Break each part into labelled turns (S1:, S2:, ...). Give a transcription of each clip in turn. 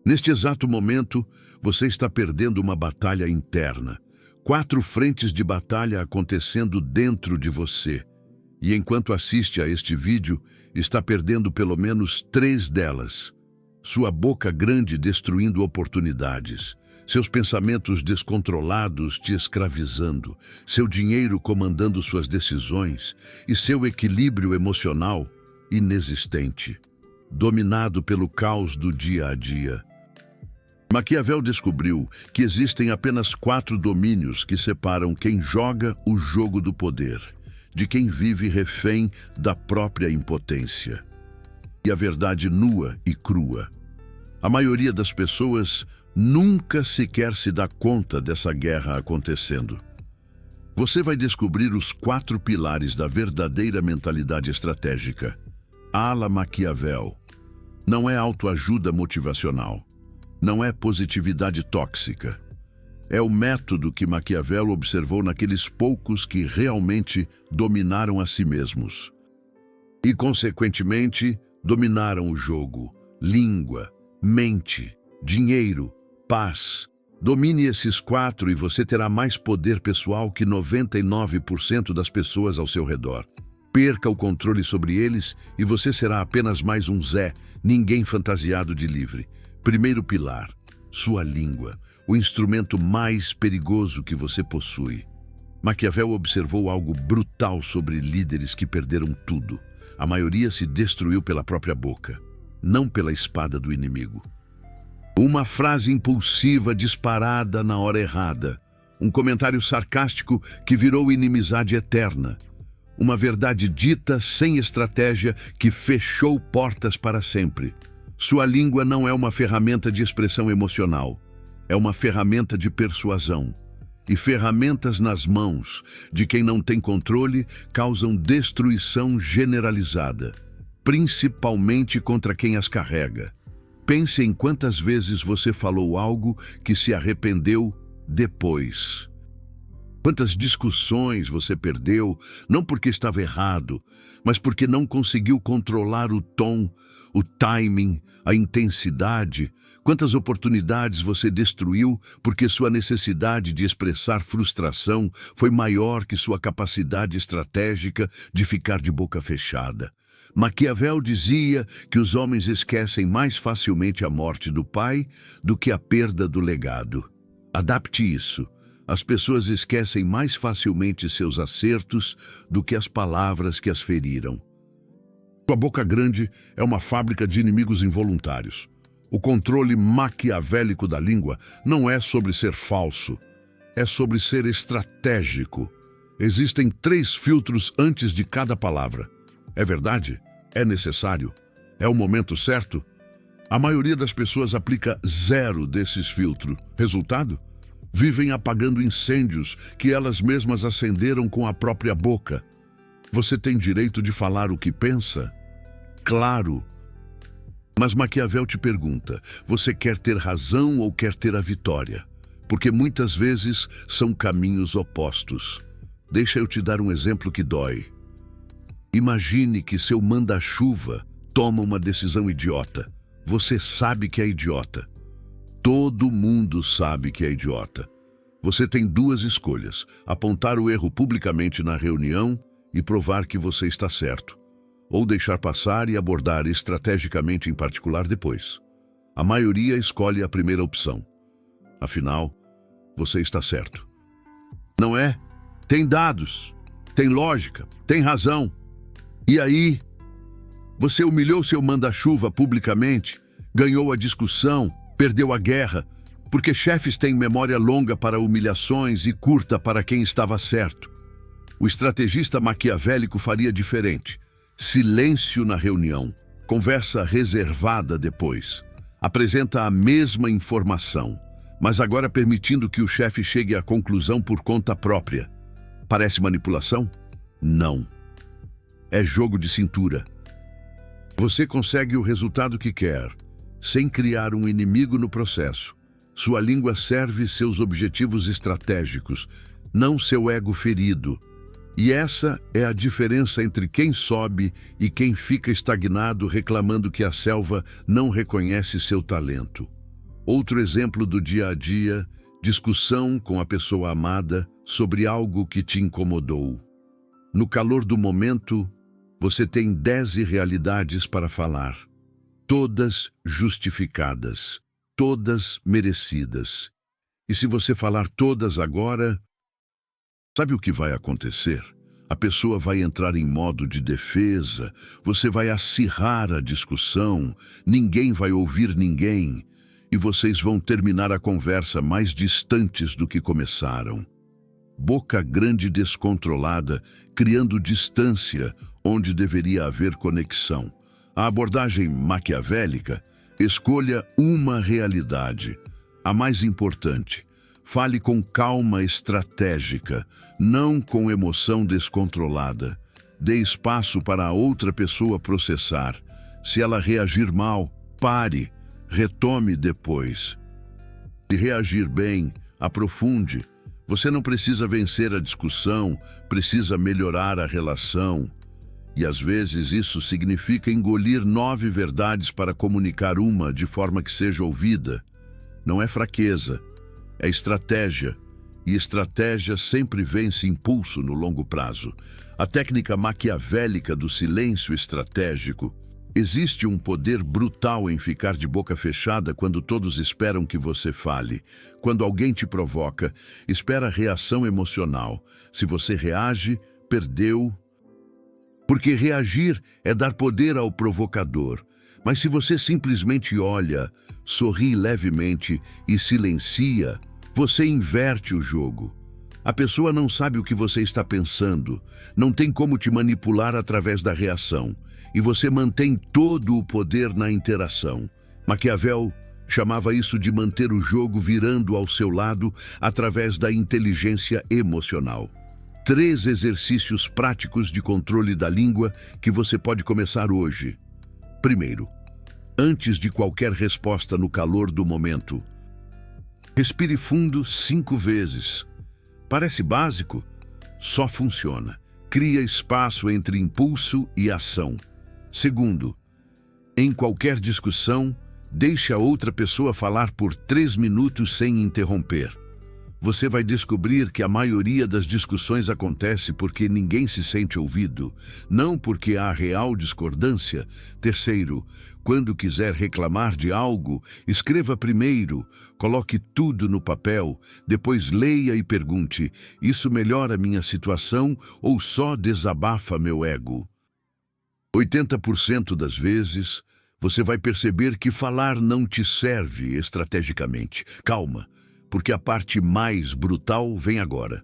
S1: Neste exato momento, você está perdendo uma batalha interna. 4 frentes de batalha acontecendo dentro de você. E enquanto assiste a este vídeo, está perdendo pelo menos 3 delas. Sua boca grande destruindo oportunidades. Seus pensamentos descontrolados te escravizando. Seu dinheiro comandando suas decisões. E seu equilíbrio emocional inexistente. Dominado pelo caos do dia a dia. Maquiavel descobriu que existem apenas 4 domínios que separam quem joga o jogo do poder, de quem vive refém da própria impotência. E a verdade nua e crua. A maioria das pessoas nunca sequer se dá conta dessa guerra acontecendo. Você vai descobrir os 4 pilares da verdadeira mentalidade estratégica. À la Maquiavel. Não é autoajuda motivacional. Não é positividade tóxica. É o método que Maquiavel observou naqueles poucos que realmente dominaram a si mesmos. E, consequentemente, dominaram o jogo, língua, mente, dinheiro, paz. Domine esses 4 e você terá mais poder pessoal que 99% das pessoas ao seu redor. Perca o controle sobre eles e você será apenas mais um Zé, ninguém fantasiado de livre. Primeiro pilar, sua língua, o instrumento mais perigoso que você possui. Maquiavel observou algo brutal sobre líderes que perderam tudo. A maioria se destruiu pela própria boca, não pela espada do inimigo. Uma frase impulsiva disparada na hora errada. Um comentário sarcástico que virou inimizade eterna. Uma verdade dita sem estratégia que fechou portas para sempre. Sua língua não é uma ferramenta de expressão emocional. É uma ferramenta de persuasão. E ferramentas nas mãos de quem não tem controle causam destruição generalizada, principalmente contra quem as carrega. Pense em quantas vezes você falou algo que se arrependeu depois. Quantas discussões você perdeu, não porque estava errado, mas porque não conseguiu controlar o tom, o timing, a intensidade. Quantas oportunidades você destruiu porque sua necessidade de expressar frustração foi maior que sua capacidade estratégica de ficar de boca fechada. Maquiavel dizia que os homens esquecem mais facilmente a morte do pai do que a perda do legado. Adapte isso. As pessoas esquecem mais facilmente seus acertos do que as palavras que as feriram. Sua boca grande é uma fábrica de inimigos involuntários. O controle maquiavélico da língua não é sobre ser falso, é sobre ser estratégico. Existem 3 filtros antes de cada palavra. É verdade? É necessário? É o momento certo? A maioria das pessoas aplica 0 desses filtros. Resultado? Vivem apagando incêndios que elas mesmas acenderam com a própria boca. Você tem direito de falar o que pensa? Claro. Mas Maquiavel te pergunta, você quer ter razão ou quer ter a vitória? Porque muitas vezes são caminhos opostos. Deixa eu te dar um exemplo que dói. Imagine que seu manda-chuva toma uma decisão idiota. Você sabe que é idiota. Todo mundo sabe que é idiota. Você tem 2 escolhas: apontar o erro publicamente na reunião e provar que você está certo, ou deixar passar e abordar estrategicamente em particular depois. A maioria escolhe a primeira opção. Afinal, você está certo. Não é? Tem dados, tem lógica, tem razão. E aí, você humilhou seu manda-chuva publicamente, ganhou a discussão, perdeu a guerra, porque chefes têm memória longa para humilhações e curta para quem estava certo. O estrategista maquiavélico faria diferente. Silêncio na reunião, conversa reservada depois. Apresenta a mesma informação, mas agora permitindo que o chefe chegue à conclusão por conta própria. Parece manipulação? Não. É jogo de cintura. Você consegue o resultado que quer, sem criar um inimigo no processo. Sua língua serve seus objetivos estratégicos, não seu ego ferido. E essa é a diferença entre quem sobe e quem fica estagnado reclamando que a selva não reconhece seu talento. Outro exemplo do dia a dia, discussão com a pessoa amada sobre algo que te incomodou. No calor do momento, você tem 10 irrealidades para falar. Todas justificadas, todas merecidas. E se você falar todas agora, sabe o que vai acontecer? A pessoa vai entrar em modo de defesa, você vai acirrar a discussão, ninguém vai ouvir ninguém, e vocês vão terminar a conversa mais distantes do que começaram. Boca grande descontrolada, criando distância onde deveria haver conexão. A abordagem maquiavélica, escolha uma realidade, a mais importante. Fale com calma estratégica, não com emoção descontrolada. Dê espaço para a outra pessoa processar. Se ela reagir mal, pare, retome depois. Se reagir bem, aprofunde. Você não precisa vencer a discussão, precisa melhorar a relação. E às vezes isso significa engolir 9 verdades para comunicar uma de forma que seja ouvida. Não é fraqueza, é estratégia. E estratégia sempre vence impulso no longo prazo. A técnica maquiavélica do silêncio estratégico. Existe um poder brutal em ficar de boca fechada quando todos esperam que você fale. Quando alguém te provoca, espera reação emocional. Se você reage, perdeu. Porque reagir é dar poder ao provocador. Mas se você simplesmente olha, sorri levemente e silencia, você inverte o jogo. A pessoa não sabe o que você está pensando, não tem como te manipular através da reação, e você mantém todo o poder na interação. Maquiavel chamava isso de manter o jogo virando ao seu lado através da inteligência emocional. 3 exercícios práticos de controle da língua que você pode começar hoje. Primeiro, antes de qualquer resposta no calor do momento, respire fundo 5 vezes. Parece básico? Só funciona. Cria espaço entre impulso e ação. Segundo, em qualquer discussão, deixe a outra pessoa falar por 3 minutos sem interromper. Você vai descobrir que a maioria das discussões acontece porque ninguém se sente ouvido, não porque há real discordância. Terceiro, quando quiser reclamar de algo, escreva primeiro, coloque tudo no papel, depois leia e pergunte: isso melhora minha situação ou só desabafa meu ego? 80% das vezes, você vai perceber que falar não te serve estrategicamente. Calma, porque a parte mais brutal vem agora.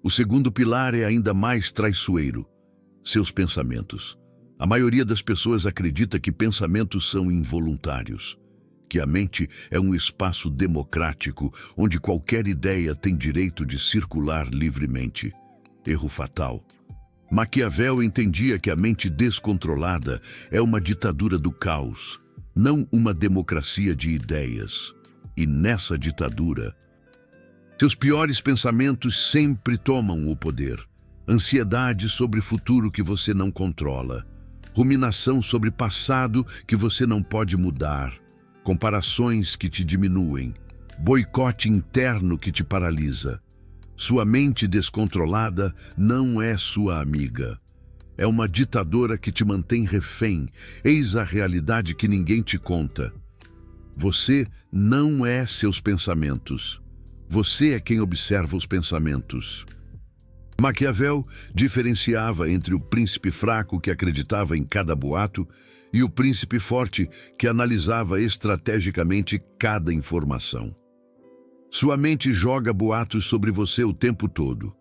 S1: O segundo pilar é ainda mais traiçoeiro: seus pensamentos. A maioria das pessoas acredita que pensamentos são involuntários, que a mente é um espaço democrático onde qualquer ideia tem direito de circular livremente. Erro fatal. Maquiavel entendia que a mente descontrolada é uma ditadura do caos, não uma democracia de ideias. E nessa ditadura, seus piores pensamentos sempre tomam o poder. Ansiedade sobre o futuro que você não controla. Ruminação sobre passado que você não pode mudar. Comparações que te diminuem. Boicote interno que te paralisa. Sua mente descontrolada não é sua amiga. É uma ditadora que te mantém refém. Eis a realidade que ninguém te conta. Você não é seus pensamentos. Você é quem observa os pensamentos. Maquiavel diferenciava entre o príncipe fraco que acreditava em cada boato e o príncipe forte que analisava estrategicamente cada informação. Sua mente joga boatos sobre você o tempo todo.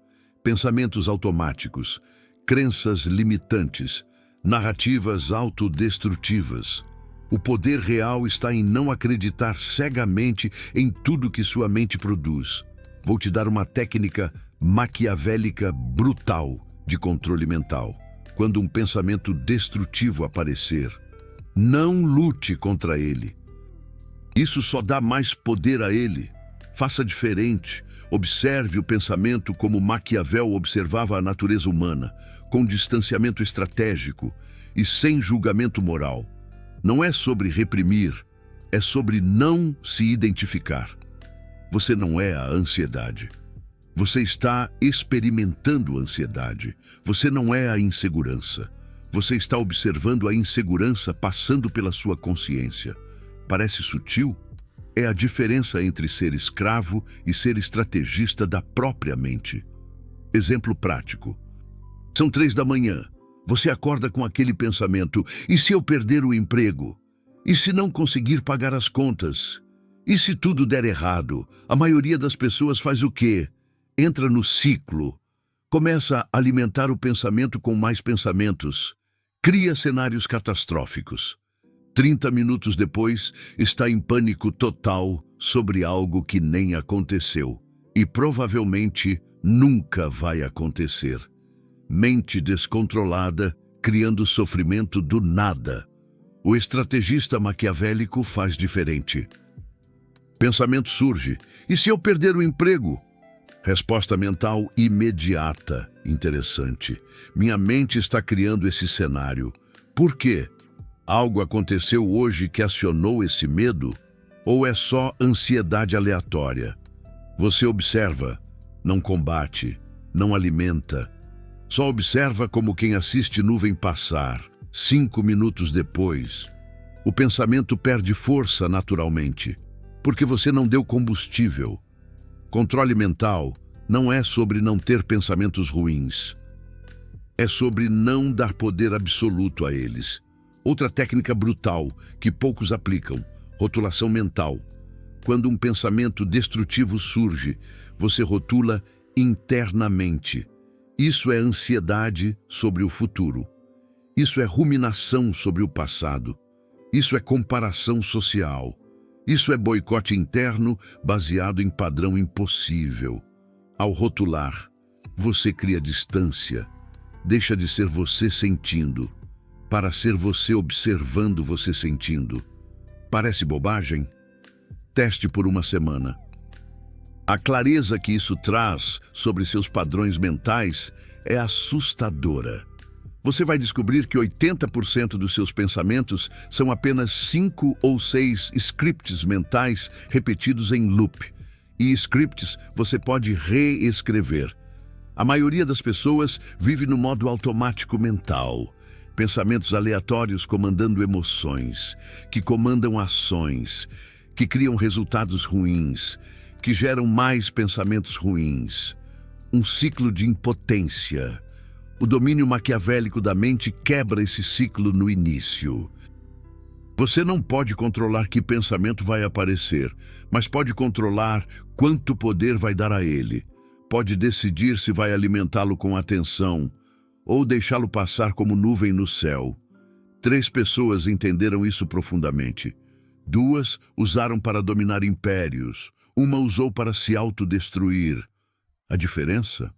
S1: Pensamentos automáticos, crenças limitantes, narrativas autodestrutivas. O poder real está em não acreditar cegamente em tudo que sua mente produz. Vou te dar uma técnica maquiavélica brutal de controle mental. Quando um pensamento destrutivo aparecer, não lute contra ele. Isso só dá mais poder a ele. Faça diferente. Observe o pensamento como Maquiavel observava a natureza humana, com distanciamento estratégico e sem julgamento moral. Não é sobre reprimir, é sobre não se identificar. Você não é a ansiedade. Você está experimentando ansiedade. Você não é a insegurança. Você está observando a insegurança passando pela sua consciência. Parece sutil? É a diferença entre ser escravo e ser estrategista da própria mente. Exemplo prático. São 3 da manhã. Você acorda com aquele pensamento: e se eu perder o emprego? E se não conseguir pagar as contas? E se tudo der errado? A maioria das pessoas faz o quê? Entra no ciclo. Começa a alimentar o pensamento com mais pensamentos. Cria cenários catastróficos. 30 minutos depois, está em pânico total sobre algo que nem aconteceu. E provavelmente nunca vai acontecer. Mente descontrolada, criando sofrimento do nada. O estrategista maquiavélico faz diferente. Pensamento surge: e se eu perder o emprego? Resposta mental imediata. Interessante. Minha mente está criando esse cenário. Por quê? Algo aconteceu hoje que acionou esse medo? Ou é só ansiedade aleatória? Você observa, não combate, não alimenta. Só observa como quem assiste nuvem passar. 5 minutos depois, o pensamento perde força naturalmente, porque você não deu combustível. Controle mental não é sobre não ter pensamentos ruins. É sobre não dar poder absoluto a eles. Outra técnica brutal que poucos aplicam: rotulação mental. Quando um pensamento destrutivo surge, você rotula internamente. Isso é ansiedade sobre o futuro. Isso é ruminação sobre o passado. Isso é comparação social. Isso é boicote interno baseado em padrão impossível. Ao rotular, você cria distância. Deixa de ser você sentindo, para ser você observando você sentindo. Parece bobagem? Teste por uma semana. A clareza que isso traz sobre seus padrões mentais é assustadora. Você vai descobrir que 80% dos seus pensamentos são apenas 5 ou 6 scripts mentais repetidos em loop. E scripts você pode reescrever. A maioria das pessoas vive no modo automático mental. Pensamentos aleatórios comandando emoções, que comandam ações, que criam resultados ruins, que geram mais pensamentos ruins. Um ciclo de impotência. O domínio maquiavélico da mente quebra esse ciclo no início. Você não pode controlar que pensamento vai aparecer, mas pode controlar quanto poder vai dar a ele. Pode decidir se vai alimentá-lo com atenção ou deixá-lo passar como nuvem no céu. 3 pessoas entenderam isso profundamente. 2 usaram para dominar impérios. 1 usou para se autodestruir. A diferença?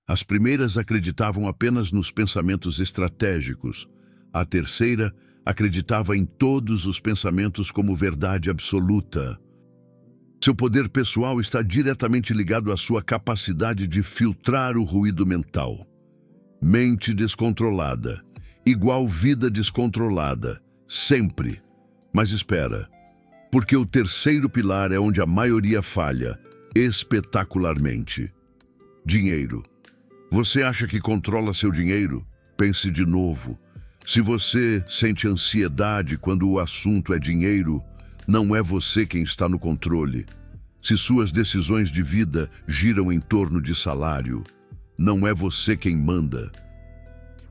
S1: As primeiras acreditavam apenas nos pensamentos estratégicos. A terceira acreditava em todos os pensamentos como verdade absoluta. Seu poder pessoal está diretamente ligado à sua capacidade de filtrar o ruído mental. Mente descontrolada, igual vida descontrolada, sempre. Mas espera, porque o terceiro pilar é onde a maioria falha, espetacularmente. Dinheiro. Você acha que controla seu dinheiro? Pense de novo. Se você sente ansiedade quando o assunto é dinheiro, não é você quem está no controle. Se suas decisões de vida giram em torno de salário, não é você quem manda.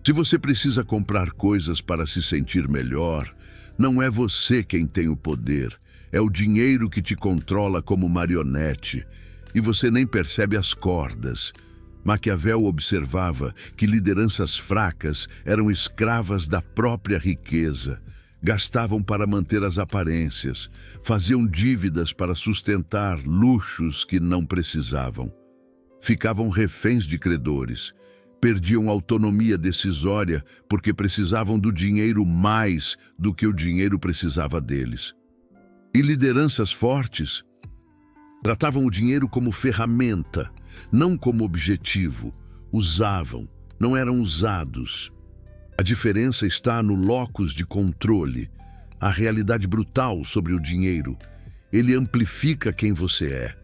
S1: Se você precisa comprar coisas para se sentir melhor, não é você quem tem o poder. É o dinheiro que te controla como marionete, e você nem percebe as cordas. Maquiavel observava que lideranças fracas eram escravas da própria riqueza. Gastavam para manter as aparências, faziam dívidas para sustentar luxos que não precisavam. Ficavam reféns de credores, perdiam autonomia decisória porque precisavam do dinheiro mais do que o dinheiro precisava deles. E lideranças fortes tratavam o dinheiro como ferramenta, não como objetivo. Usavam, não eram usados. A diferença está no locus de controle. a realidade brutal sobre o dinheiro. Ele amplifica quem você é.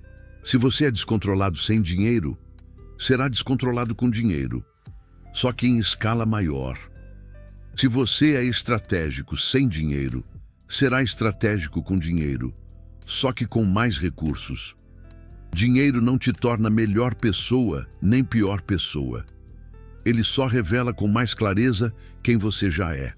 S1: Se você é descontrolado sem dinheiro, será descontrolado com dinheiro, só que em escala maior. Se você é estratégico sem dinheiro, será estratégico com dinheiro, só que com mais recursos. Dinheiro não te torna melhor pessoa nem pior pessoa. Ele só revela com mais clareza quem você já é.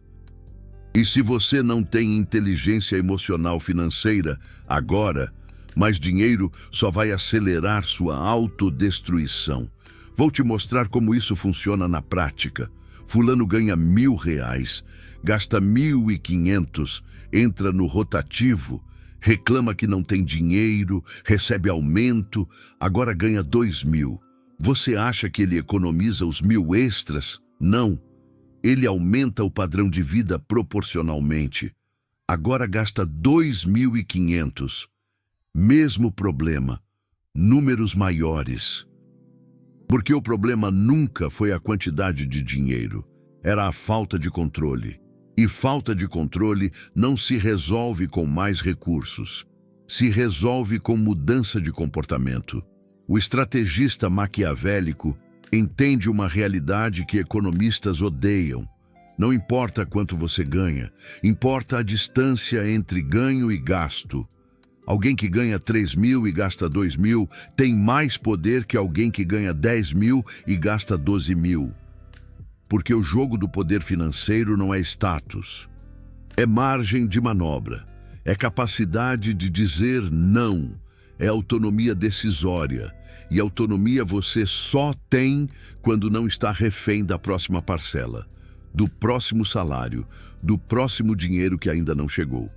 S1: E se você não tem inteligência emocional financeira agora, mais dinheiro só vai acelerar sua autodestruição. Vou te mostrar como isso funciona na prática. Fulano ganha R$1.000, gasta 1.500, entra no rotativo, reclama que não tem dinheiro, recebe aumento, agora ganha 2.000. Você acha que ele economiza os 1.000 extras? Não. Ele aumenta o padrão de vida proporcionalmente. Agora gasta 2.500. Mesmo problema, números maiores. Porque o problema nunca foi a quantidade de dinheiro, era a falta de controle. E falta de controle não se resolve com mais recursos, se resolve com mudança de comportamento. O estrategista maquiavélico entende uma realidade que economistas odeiam. Não importa quanto você ganha, importa a distância entre ganho e gasto. Alguém que ganha 3.000 e gasta 2.000 tem mais poder que alguém que ganha 10.000 e gasta 12.000. Porque o jogo do poder financeiro não é status, é margem de manobra, é capacidade de dizer não, é autonomia decisória. E autonomia você só tem quando não está refém da próxima parcela, do próximo salário, do próximo dinheiro que ainda não chegou.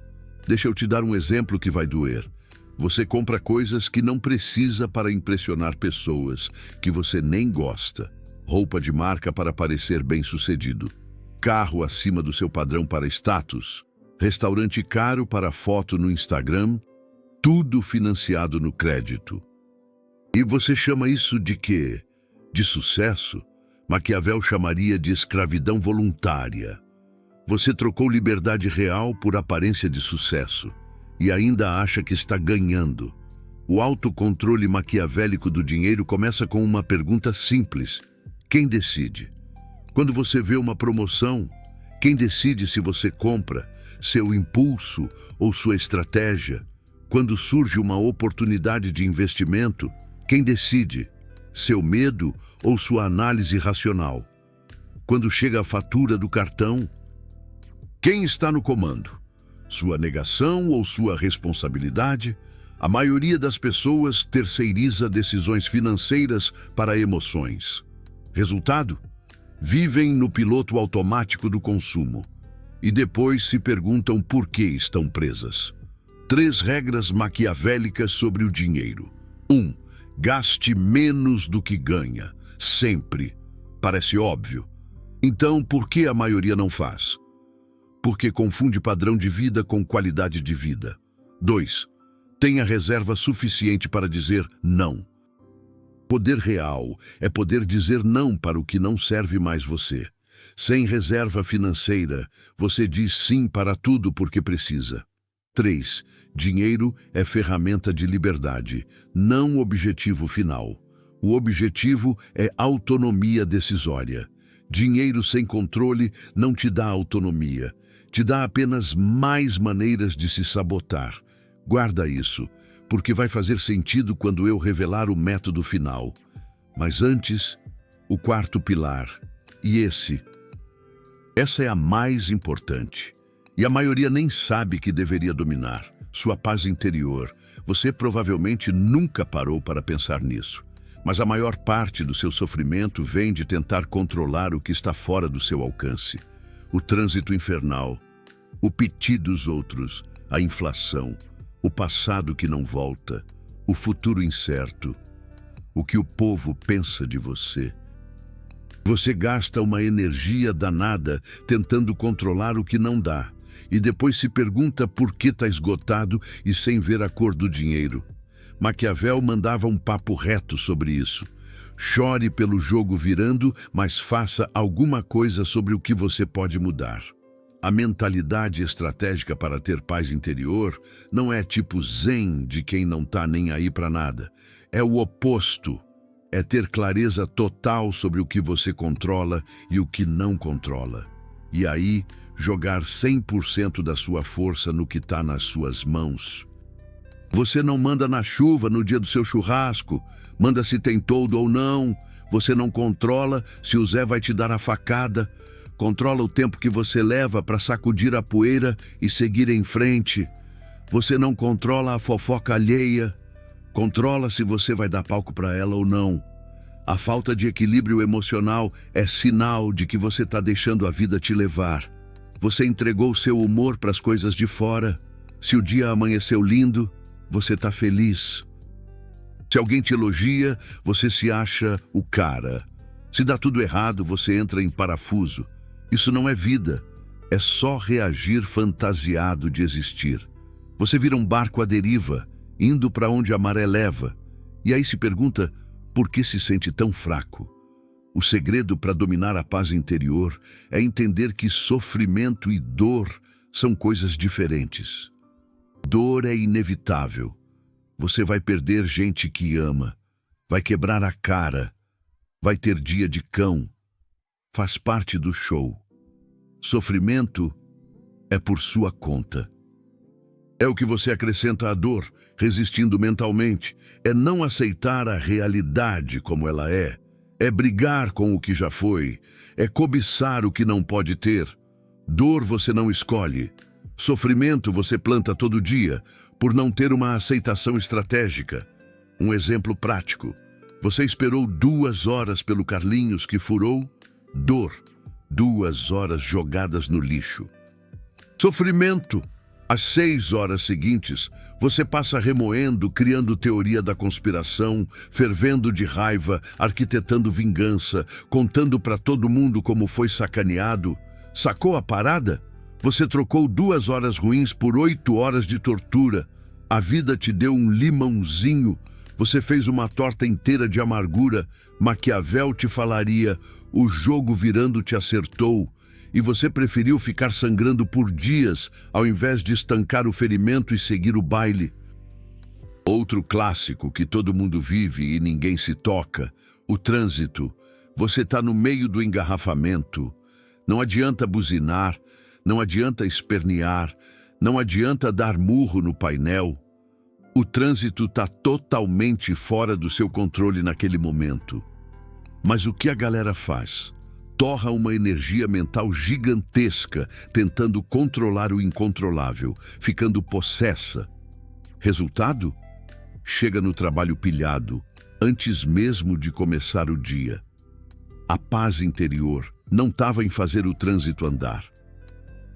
S1: Deixa eu te dar um exemplo que vai doer. Você compra coisas que não precisa para impressionar pessoas que você nem gosta. Roupa de marca para parecer bem-sucedido. Carro acima do seu padrão para status. Restaurante caro para foto no Instagram. Tudo financiado no crédito. E você chama isso de quê? De sucesso? Maquiavel chamaria de escravidão voluntária. Você trocou liberdade real por aparência de sucesso e ainda acha que está ganhando. O autocontrole maquiavélico do dinheiro começa com uma pergunta simples. Quem decide? Quando você vê uma promoção, quem decide se você compra, seu impulso ou sua estratégia? Quando surge uma oportunidade de investimento, quem decide? Seu medo ou sua análise racional? Quando chega a fatura do cartão, quem está no comando? Sua negação ou sua responsabilidade? A maioria das pessoas terceiriza decisões financeiras para emoções. Resultado? Vivem no piloto automático do consumo e depois se perguntam por que estão presas. 3 regras maquiavélicas sobre o dinheiro. 1. Gaste menos do que ganha. Sempre. Parece óbvio. Então, por que a maioria não faz? Porque confunde padrão de vida com qualidade de vida. 2. Tenha reserva suficiente para dizer não. Poder real é poder dizer não para o que não serve mais você. Sem reserva financeira, você diz sim para tudo porque precisa. 3. Dinheiro é ferramenta de liberdade, não objetivo final. O objetivo é autonomia decisória. Dinheiro sem controle não te dá autonomia, te dá apenas mais maneiras de se sabotar. Guarda isso, porque vai fazer sentido quando eu revelar o método final. Mas antes, o 4º pilar. E essa é a mais importante. E a maioria nem sabe que deveria dominar. Sua paz interior. Você provavelmente nunca parou para pensar nisso. Mas a maior parte do seu sofrimento vem de tentar controlar o que está fora do seu alcance. O trânsito infernal, o piti dos outros, a inflação, o passado que não volta, o futuro incerto, o que o povo pensa de você. Você gasta uma energia danada tentando controlar o que não dá, e depois se pergunta por que está esgotado e sem ver a cor do dinheiro. Maquiavel mandava um papo reto sobre isso. Chore pelo jogo virando, mas faça alguma coisa sobre o que você pode mudar. A mentalidade estratégica para ter paz interior não é tipo zen de quem não tá nem aí para nada. É o oposto. É ter clareza total sobre o que você controla e o que não controla. E aí, jogar 100% da sua força no que está nas suas mãos. Você não manda na chuva no dia do seu churrasco, manda se tem toldo ou não. Você não controla se o Zé vai te dar a facada. Controla o tempo que você leva para sacudir a poeira e seguir em frente. Você não controla a fofoca alheia. Controla se você vai dar palco para ela ou não. A falta de equilíbrio emocional é sinal de que você está deixando a vida te levar. Você entregou seu humor para as coisas de fora. Se o dia amanheceu lindo, você está feliz. Se alguém te elogia, você se acha o cara. Se dá tudo errado, você entra em parafuso. Isso não é vida. É só reagir fantasiado de existir. Você vira um barco à deriva, indo para onde a maré leva. E aí se pergunta, por que se sente tão fraco? O segredo para dominar a paz interior é entender que sofrimento e dor são coisas diferentes. Dor é inevitável. Você vai perder gente que ama, vai quebrar a cara, vai ter dia de cão. Faz parte do show. Sofrimento é por sua conta. É o que você acrescenta à dor, resistindo mentalmente. É não aceitar a realidade como ela é. É brigar com o que já foi. É cobiçar o que não pode ter. Dor você não escolhe. Sofrimento você planta todo dia, por não ter uma aceitação estratégica. Um exemplo prático. Você esperou 2 horas pelo Carlinhos que furou? Dor. 2 horas jogadas no lixo. Sofrimento. Às 6 horas seguintes, você passa remoendo, criando teoria da conspiração, fervendo de raiva, arquitetando vingança, contando para todo mundo como foi sacaneado. Sacou a parada? Você trocou 2 horas ruins por 8 horas de tortura. A vida te deu um limãozinho. Você fez uma torta inteira de amargura. Maquiavel te falaria, o jogo virando te acertou. E você preferiu ficar sangrando por dias, ao invés de estancar o ferimento e seguir o baile. Outro clássico que todo mundo vive e ninguém se toca, o trânsito. Você está no meio do engarrafamento. Não adianta buzinar, não adianta espernear, não adianta dar murro no painel. O trânsito está totalmente fora do seu controle naquele momento. Mas o que a galera faz? Torra uma energia mental gigantesca, tentando controlar o incontrolável, ficando possessa. Resultado? Chega no trabalho pilhado, antes mesmo de começar o dia. A paz interior não estava em fazer o trânsito andar.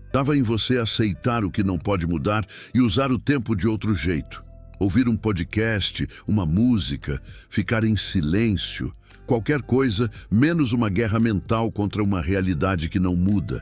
S1: Estava em você aceitar o que não pode mudar e usar o tempo de outro jeito. Ouvir um podcast, uma música, ficar em silêncio, qualquer coisa, menos uma guerra mental contra uma realidade que não muda.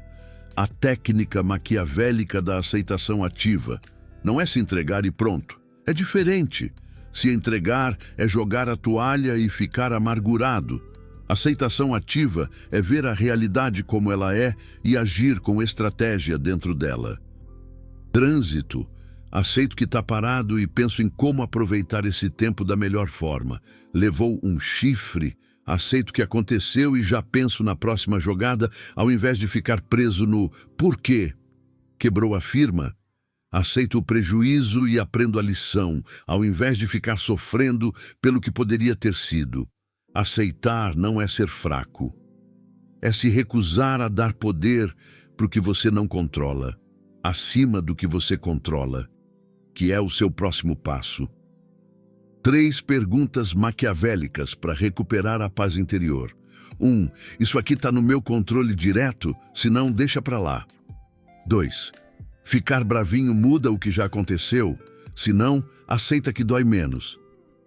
S1: A técnica maquiavélica da aceitação ativa. Não é se entregar e pronto. É diferente. Se entregar é jogar a toalha e ficar amargurado. Aceitação ativa é ver a realidade como ela é e agir com estratégia dentro dela. Trânsito. Aceito que está parado e penso em como aproveitar esse tempo da melhor forma. Levou um chifre. Aceito que aconteceu e já penso na próxima jogada, ao invés de ficar preso no porquê. Quebrou a firma? Aceito o prejuízo e aprendo a lição, ao invés de ficar sofrendo pelo que poderia ter sido. Aceitar não é ser fraco. É se recusar a dar poder para o que você não controla, acima do que você controla, que é o seu próximo passo. 3 perguntas maquiavélicas para recuperar a paz interior. 1. Isso aqui está no meu controle direto, se não, deixa para lá. 2. Ficar bravinho muda o que já aconteceu, se não, aceita que dói menos.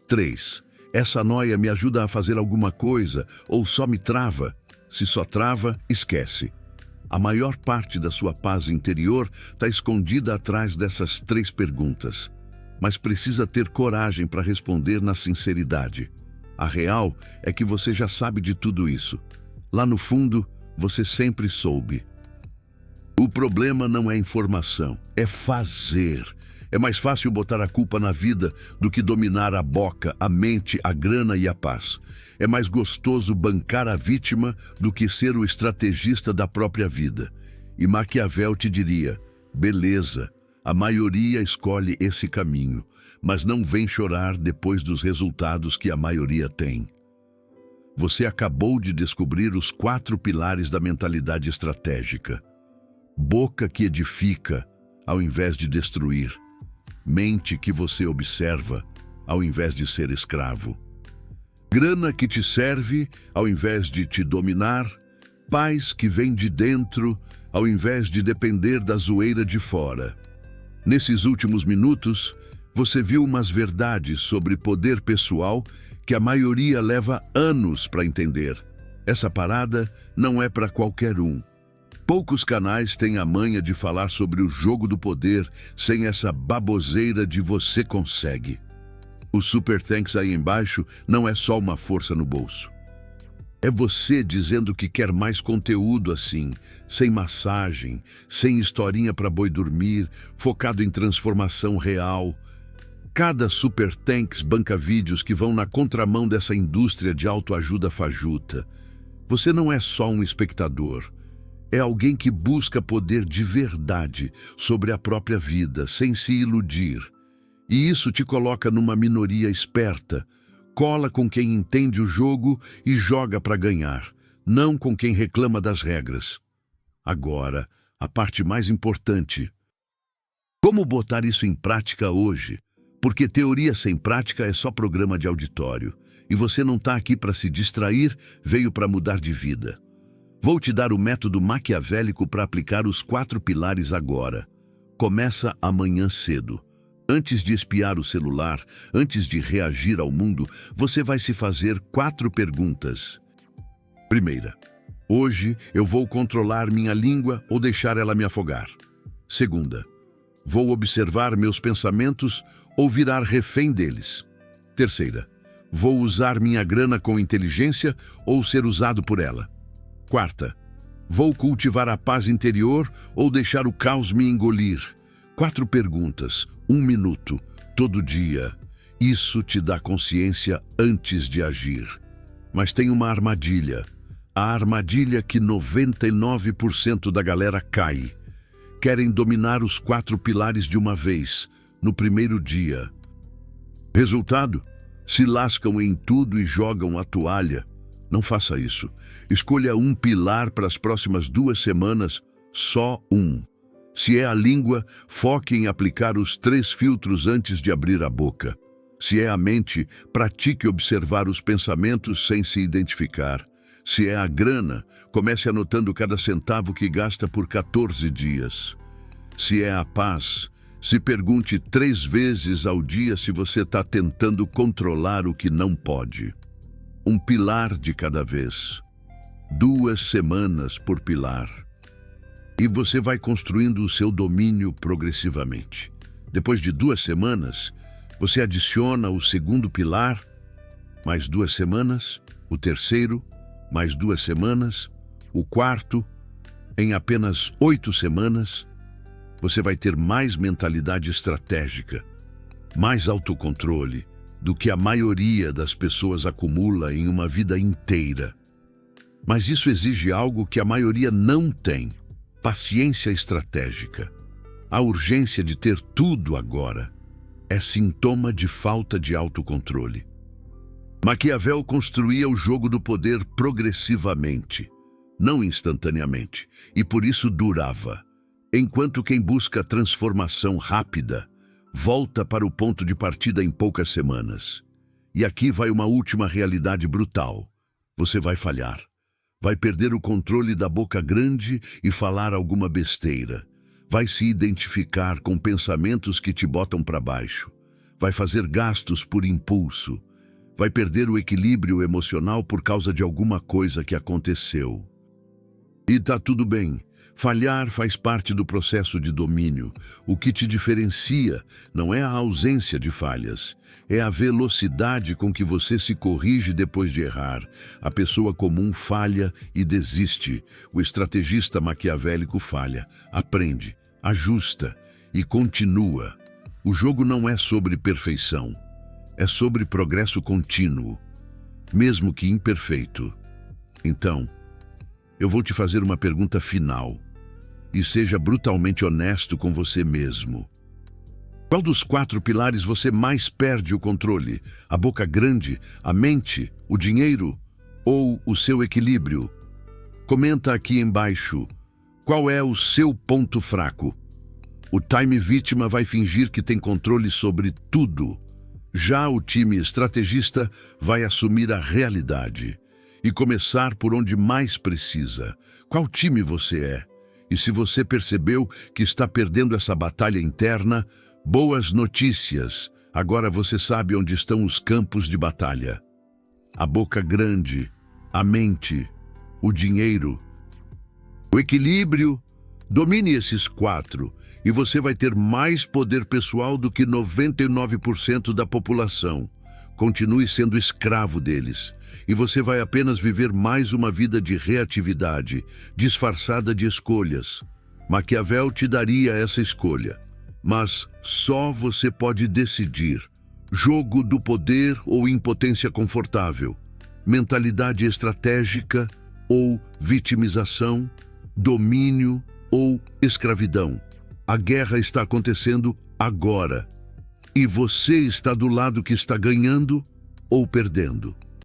S1: 3. Essa noia me ajuda a fazer alguma coisa ou só me trava? Se só trava, esquece. A maior parte da sua paz interior está escondida atrás dessas 3 perguntas. Mas precisa ter coragem para responder na sinceridade. A real é que você já sabe de tudo isso. Lá no fundo, você sempre soube. O problema não é informação, é fazer. É mais fácil botar a culpa na vida do que dominar a boca, a mente, a grana e a paz. É mais gostoso bancar a vítima do que ser o estrategista da própria vida. E Maquiavel te diria: beleza, a maioria escolhe esse caminho, mas não vem chorar depois dos resultados que a maioria tem. Você acabou de descobrir os 4 pilares da mentalidade estratégica. Boca que edifica, ao invés de destruir. Mente que você observa, ao invés de ser escravo. Grana que te serve, ao invés de te dominar. Paz que vem de dentro, ao invés de depender da zoeira de fora. Nesses últimos minutos, você viu umas verdades sobre poder pessoal que a maioria leva anos para entender. Essa parada não é para qualquer um. Poucos canais têm a manha de falar sobre o jogo do poder sem essa baboseira de você consegue. O Super Thanks aí embaixo não é só uma força no bolso. É você dizendo que quer mais conteúdo assim, sem massagem, sem historinha para boi dormir, focado em transformação real. Cada Super Thanks banca vídeos que vão na contramão dessa indústria de autoajuda fajuta. Você não é só um espectador. É alguém que busca poder de verdade sobre a própria vida, sem se iludir. E isso te coloca numa minoria esperta. Cola com quem entende o jogo e joga para ganhar, não com quem reclama das regras. Agora, a parte mais importante. Como botar isso em prática hoje? Porque teoria sem prática é só programa de auditório. E você não está aqui para se distrair, veio para mudar de vida. Vou te dar o método maquiavélico para aplicar os 4 pilares agora. Começa amanhã cedo. Antes de espiar o celular, antes de reagir ao mundo, você vai se fazer 4 perguntas. Primeira: hoje eu vou controlar minha língua ou deixar ela me afogar? Segunda: vou observar meus pensamentos ou virar refém deles? Terceira: vou usar minha grana com inteligência ou ser usado por ela? Quarta: vou cultivar a paz interior ou deixar o caos me engolir? 4 perguntas, 1 minuto, todo dia. Isso te dá consciência antes de agir. Mas tem uma armadilha. A armadilha que 99% da galera cai. Querem dominar os 4 pilares de uma vez, no primeiro dia. Resultado? Se lascam em tudo e jogam a toalha. Não faça isso. Escolha um pilar para as próximas 2 semanas, só um. Se é a língua, foque em aplicar os 3 filtros antes de abrir a boca. Se é a mente, pratique observar os pensamentos sem se identificar. Se é a grana, comece anotando cada centavo que gasta por 14 dias. Se é a paz, se pergunte 3 vezes ao dia se você está tentando controlar o que não pode. Um pilar de cada vez. 2 semanas por pilar. E você vai construindo o seu domínio progressivamente. Depois de 2 semanas, você adiciona o segundo pilar, mais 2 semanas, o terceiro, mais 2 semanas, o quarto. Em apenas 8 semanas, você vai ter mais mentalidade estratégica, mais autocontrole do que a maioria das pessoas acumula em uma vida inteira. Mas isso exige algo que a maioria não tem: paciência estratégica. A urgência de ter tudo agora é sintoma de falta de autocontrole. Maquiavel construía o jogo do poder progressivamente, não instantaneamente, e por isso durava. Enquanto quem busca transformação rápida volta para o ponto de partida em poucas semanas. E aqui vai uma última realidade brutal. Você vai falhar. Vai perder o controle da boca grande e falar alguma besteira. Vai se identificar com pensamentos que te botam para baixo. Vai fazer gastos por impulso. Vai perder o equilíbrio emocional por causa de alguma coisa que aconteceu. E tá tudo bem. Falhar faz parte do processo de domínio. O que te diferencia não é a ausência de falhas, é a velocidade com que você se corrige depois de errar. A pessoa comum falha e desiste. O estrategista maquiavélico falha, aprende, ajusta e continua. O jogo não é sobre perfeição, é sobre progresso contínuo, mesmo que imperfeito. Então, eu vou te fazer uma pergunta final. E seja brutalmente honesto com você mesmo. Qual dos 4 pilares você mais perde o controle? A boca grande, a mente, o dinheiro ou o seu equilíbrio? Comenta aqui embaixo. Qual é o seu ponto fraco? O time vítima vai fingir que tem controle sobre tudo. Já o time estrategista vai assumir a realidade e começar por onde mais precisa. Qual time você é? E se você percebeu que está perdendo essa batalha interna, boas notícias. Agora você sabe onde estão os campos de batalha. A boca grande, a mente, o dinheiro, o equilíbrio. Domine esses 4 e você vai ter mais poder pessoal do que 99% da população. Continue sendo escravo deles. E você vai apenas viver mais uma vida de reatividade, disfarçada de escolhas. Maquiavel te daria essa escolha, mas só você pode decidir. Jogo do poder ou impotência confortável, mentalidade estratégica ou vitimização, domínio ou escravidão. A guerra está acontecendo agora, e você está do lado que está ganhando ou perdendo.